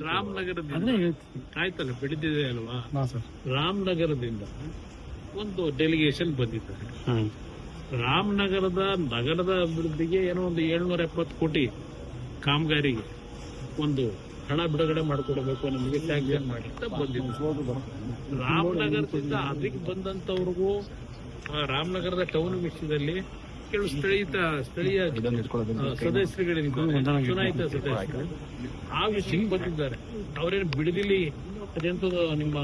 ರಾಮನಗರದಿಂದ ಆಯ್ತಲ್ಲ, ಬೆಳೆದಿದೆ ಅಲ್ವಾ, ರಾಮನಗರದಿಂದ ಒಂದು ಡೆಲಿಗೇಷನ್ ಬಂದಿದ್ದಾರೆ. ರಾಮನಗರದ ನಗರದ ಅಭಿವೃದ್ಧಿಗೆ ಏನೋ ಒಂದು 770 ಕೋಟಿ ಕಾಮಗಾರಿಗೆ ಒಂದು ಹಣ ಬಿಡುಗಡೆ ಮಾಡಿಕೊಡ್ಬೇಕು, ನಮಗೆ ಸ್ಯಾಂಕ್ಷನ್ ಮಾಡಿ ಅಂತ ಬಂದಿದ್ದು. ರಾಮನಗರದಿಂದ ಅದಕ್ಕೆ ಬಂದಂತವ್ರಿಗೂ ರಾಮನಗರದ ಟೌನ್ ವಿಷಯದಲ್ಲಿ ಕೆಲವು ಸ್ಥಳೀಯ ಸದಸ್ಯರುಗಳಿದ್ದಾರೆ, ಚುನಾಯಿತ ಸದಸ್ಯರು ಆ ವಿಷಯಕ್ಕೆ ಬಂದಿದ್ದಾರೆ. ಅವರೇನು ಬಿಡದಿಲಿ ಅದೆಂತದ್ದು ನಿಮ್ಮ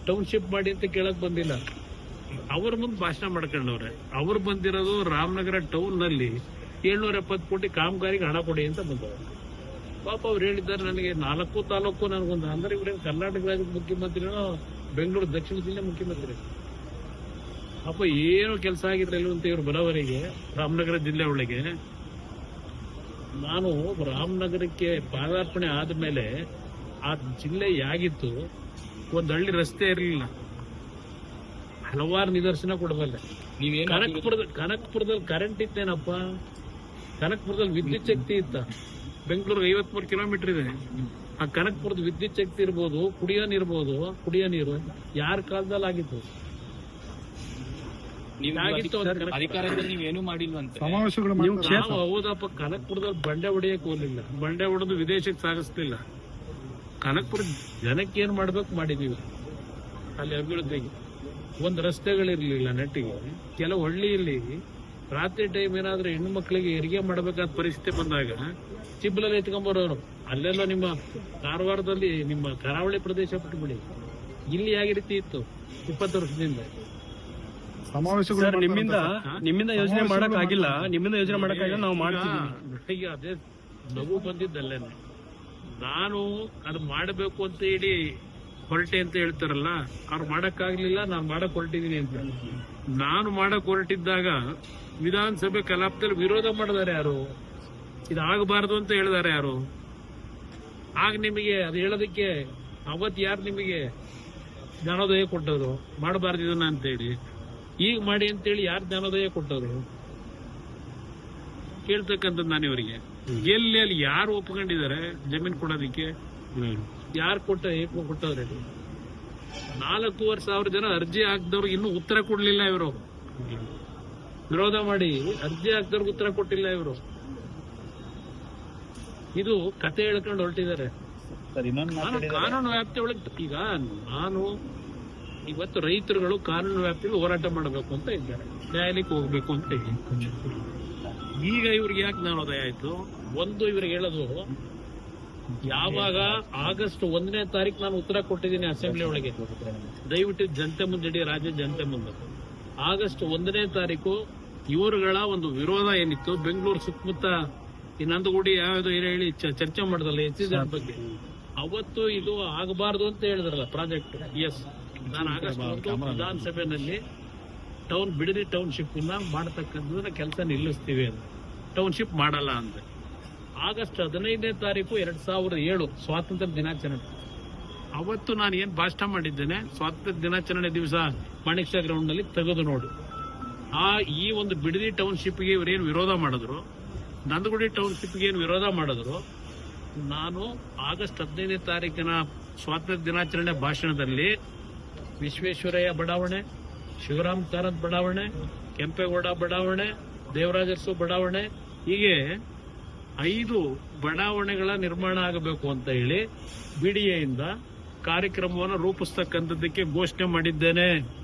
ಟೌನ್ಶಿಪ್ ಮಾಡಿ ಅಂತ ಕೇಳಕ್ ಬಂದಿಲ್ಲ. ಅವ್ರ ಮುಂದೆ ಭಾಷಣ ಮಾಡ್ಕೊಂಡವ್ರೆ. ಅವ್ರು ಬಂದಿರೋದು ರಾಮನಗರ ಟೌನ್ ನಲ್ಲಿ 770 ಕೋಟಿ ಕಾಮಗಾರಿಗೆ ಹಣ ಕೊಡಿ ಅಂತ ಬಂದವರು. ಪಾಪ ಅವ್ರು ಹೇಳಿದ್ದಾರೆ, ನನಗೆ 4 ತಾಲೂಕು ನನಗೊಂದು, ಅಂದ್ರೆ ಇವ್ರೇನು ಕರ್ನಾಟಕ ರಾಜ್ಯದ ಮುಖ್ಯಮಂತ್ರಿನೋ ಬೆಂಗಳೂರು ದಕ್ಷಿಣ ಜಿಲ್ಲೆ ಮುಖ್ಯಮಂತ್ರಿ. ಅಪ್ಪ ಏನು ಕೆಲಸ ಆಗಿದ್ರಲ್ಲ ಅಂತ ಇವ್ರು ಬರೋವರೆಗೆ ರಾಮನಗರ ಜಿಲ್ಲೆ ಒಳಗೆ. ನಾನು ರಾಮನಗರಕ್ಕೆ ಪಾದಾರ್ಪಣೆ ಆದ್ಮೇಲೆ ಆ ಜಿಲ್ಲೆ ಯಾಗಿತ್ತು, ಒಂದ್ ಹಳ್ಳಿ ರಸ್ತೆ ಇರಲಿಲ್ಲ. ಹಲವಾರು ನಿದರ್ಶನ ಕೊಡಬಲ್ಲೆ. ಕನಕಪುರದಲ್ಲಿ ಕರೆಂಟ್ ಇತ್ತೇನಪ್ಪ, ಕನಕಪುರದಲ್ಲಿ ವಿದ್ಯುತ್ ಶಕ್ತಿ ಇತ್ತ. ಬೆಂಗಳೂರಿಗೆ 53 ಕಿಲೋಮೀಟರ್ ಇದೆ. ಆ ಕನಕಪುರದ ವಿದ್ಯುತ್ ಶಕ್ತಿ ಇರ್ಬೋದು, ಕುಡಿಯೋ ನೀರು ಯಾರ ಕಾಲದಲ್ಲಿ ಆಗಿತ್ತು? ಅಧಿಕಾರದಲ್ಲಿ ನೀವೇನು ಮಾಡಿಲ್ವಂತೆ. ಹೌದಪ್ಪ, ಕನಕಪುರದಲ್ಲಿ ಬಂಡೆ ಹೊಡೆಯಕ್ ಹೋಗ್ಲಿಲ್ಲ, ಬಂಡೆ ಹೊಡೆದು ವಿದೇಶಕ್ಕೆ ಸಾಗಿಸ್ಲಿಲ್ಲ. ಕನಕಪುರ ಜನಕ್ಕೆ ಏನ್ ಮಾಡ್ಬೇಕು ಮಾಡಿದೀವಿ. ಅಲ್ಲಿ ಅಭಿವೃದ್ಧಿಗೆ ಒಂದು ರಸ್ತೆಗಳಿರ್ಲಿಲ್ಲ ನೆಟ್ಟಿಗೆ. ಕೆಲವು ಹಳ್ಳಿಯಲ್ಲಿ ರಾತ್ರಿ ಟೈಮ್ ಏನಾದ್ರೂ ಹೆಣ್ಣು ಮಕ್ಕಳಿಗೆ ಹೆರಿಗೆ ಮಾಡಬೇಕಾದ ಪರಿಸ್ಥಿತಿ ಬಂದಾಗ ಚಿಬ್ಲಲ್ಲಿ ಎತ್ಕೊಂಬರೋರು. ಅಲ್ಲೆಲ್ಲ ನಿಮ್ಮ ಕಾರವಾರದಲ್ಲಿ ನಿಮ್ಮ ಕರಾವಳಿ ಪ್ರದೇಶ ಬಿಟ್ಟುಬಿಡಿ, ಇಲ್ಲಿ ಯಾವ ರೀತಿ ಇತ್ತು 20 ವರ್ಷದಿಂದ. ನಿಮ್ಮಿಂದ ಯೋಜನೆ ಮಾಡಕ್ ಆಗಿಲ್ಲ, ನಾವು ಮಾಡ್ತೀವಿ. ಈಗ ಅದೇ ನಗು ಬಂದಿದ್ದಲ್ಲೇನೆ. ನಾನು ಅದು ಮಾಡಬೇಕು ಅಂತ ಹೇಳಿ ಹೊರಟೆ ಅಂತ ಹೇಳ್ತಾರಲ್ಲ, ಅವ್ರು ಮಾಡಕ್ಕಾಗ್ಲಿಲ್ಲ, ನಾನು ಮಾಡಕ್ ಹೊರಟಿದ್ದೀನಿ ಅಂತ. ನಾನು ಮಾಡಕ್ ಹೊರಟಿದ್ದಾಗ ವಿಧಾನಸಭೆ ಕಲಾಪದಲ್ಲಿ ವಿರೋಧ ಮಾಡಿದಾರೆ ಯಾರು? ಇದಾಗಬಾರದು ಅಂತ ಹೇಳಿದಾರೆ ಯಾರು? ಆಗ ನಿಮಗೆ ಅದು ಹೇಳೋದಕ್ಕೆ ಅವತ್ತು ಯಾರು ನಿಮಗೆ ಜ್ಞಾನೋದಯ ಕೊಟ್ಟವರು ಮಾಡಬಾರ್ದು ಇದನ್ನ ಅಂತೇಳಿ? ಈಗ ಮಾಡಿ ಅಂತೇಳಿ ಯಾರು ಜ್ಞಾನೋದಯ ಕೊಟ್ಟವರು? ಕೇಳ್ತಕ್ಕಂಥದ್ದು ನಾನು ಇವರಿಗೆ. ಎಲ್ಲಿ ಅಲ್ಲಿ ಯಾರು ಒಪ್ಕೊಂಡಿದ್ದಾರೆ ಜಮೀನು ಕೊಡೋದಿಕ್ಕೆ? ಯಾರು ಕೊಟ್ಟವ್ರೆ? 4,500 ಜನ ಅರ್ಜಿ ಹಾಕಿದವ್ರಿಗೆ ಇನ್ನೂ ಉತ್ತರ ಕೊಡ್ಲಿಲ್ಲ ಇವರು. ವಿರೋಧ ಮಾಡಿ ಅರ್ಜಿ ಹಾಕಿದವ್ರಿಗೆ ಉತ್ತರ ಕೊಟ್ಟಿಲ್ಲ ಇವರು. ಇದು ಕತೆ ಹೇಳ್ಕೊಂಡು ಹೊರಟಿದ್ದಾರೆ. ಕಾನೂನು ವ್ಯಾಪ್ತಿ ಒಳಗೆ ಈಗ ನಾನು ಇವತ್ತು ರೈತರುಗಳು ಕಾನೂನು ವ್ಯಾಪ್ತಿಯಲ್ಲಿ ಹೋರಾಟ ಮಾಡಬೇಕು ಅಂತ ಇದ್ದಾರೆ, ನ್ಯಾಯಾಲಯಕ್ಕೆ ಹೋಗ್ಬೇಕು ಅಂತ ಇದ್ದೀನಿ. ಈಗ ಇವ್ರಿಗೆ ಯಾಕೆ ಜ್ಞಾನೋದಯ ಆಯ್ತು? ಒಂದು ಇವ್ರಿಗೆ ಹೇಳೋದು, ಯಾವಾಗ ಆಗಸ್ಟ್ 1ನೇ ತಾರೀಕು ನಾನು ಉತ್ತರ ಕೊಟ್ಟಿದ್ದೀನಿ ಅಸೆಂಬ್ಲಿ ಒಳಗೆ, ದಯವಿಟ್ಟು ಜನತೆ ಮುಂದೆ, ರಾಜ್ಯ ಜನತೆ ಮುಂದೆ. ಆಗಸ್ಟ್ 1ನೇ ತಾರೀಕು ಇವರುಗಳ ಒಂದು ವಿರೋಧ ಏನಿತ್ತು, ಬೆಂಗಳೂರು ಸುತ್ತಮುತ್ತ ಈ ನಂದಗುಡಿ ಯಾವ್ದು ಹೇಳಿ ಚರ್ಚೆ ಮಾಡಿದ್ರಲ್ಲ SEZ ಬಗ್ಗೆ, ಅವತ್ತು ಇದು ಆಗಬಾರ್ದು ಅಂತ ಹೇಳಿದ್ರಲ್ಲ ಪ್ರಾಜೆಕ್ಟ್. ಎಸ್, ನಾನು ಆಗಸ್ಟ್ 1 ವಿಧಾನಸಭೆಯಲ್ಲಿ ಬಿಡದಿ ಟೌನ್ಶಿಪ್ ಮಾಡತಕ್ಕಂಥದ್ದನ್ನ ಕೆಲಸ ನಿಲ್ಲಿಸ್ತೀವಿ ಅಂತ, ಟೌನ್ಶಿಪ್ ಮಾಡಲ್ಲ ಅಂತ. ಆಗಸ್ಟ್ 15ನೇ ತಾರೀಕು 2007 ಸ್ವಾತಂತ್ರ್ಯ ದಿನಾಚರಣೆ. ಅವತ್ತು ನಾನು ಏನ್ ಭಾಷಣ ಮಾಡಿದ್ದೇನೆ, ಸ್ವಾತಂತ್ರ್ಯ ದಿನಾಚರಣೆ ದಿವಸ ಮಾಣಿಕ್ಯ ಗ್ರೌಂಡ್ ನಲ್ಲಿ ತೆಗೆದು ನೋಡು. ಈ ಒಂದು ಬಿಡದಿ ಟೌನ್ಶಿಪ್ಗೆ ಇವರೇನು ವಿರೋಧ ಮಾಡಿದ್ರು, ನಂದಗುಡಿ ಟೌನ್ಶಿಪ್ಗೆ ಏನು ವಿರೋಧ ಮಾಡಿದ್ರು, ನಾನು ಆಗಸ್ಟ್ 15ನೇ ತಾರೀಕಿನ ಸ್ವಾತಂತ್ರ್ಯ ದಿನಾಚರಣೆ ಭಾಷಣದಲ್ಲಿ ವಿಶ್ವೇಶ್ವರಯ್ಯ ಬಡಾವಣೆ, ಶಿವರಾಮ್ ಕಾರಂತ್ ಬಡಾವಣೆ, ಕೆಂಪೇಗೌಡ ಬಡಾವಣೆ, ದೇವರಾಜರ್ಸು ಬಡಾವಣೆ, ಹೀಗೆ 5 ಬಡಾವಣೆಗಳ ನಿರ್ಮಾಣ ಆಗಬೇಕು ಅಂತ ಹೇಳಿ BDA ಇಂದ ಕಾರ್ಯಕ್ರಮವನ್ನು ರೂಪಿಸ್ತಕ್ಕಂಥದ್ದಕ್ಕೆ ಘೋಷಣೆ ಮಾಡಿದ್ದೇನೆ.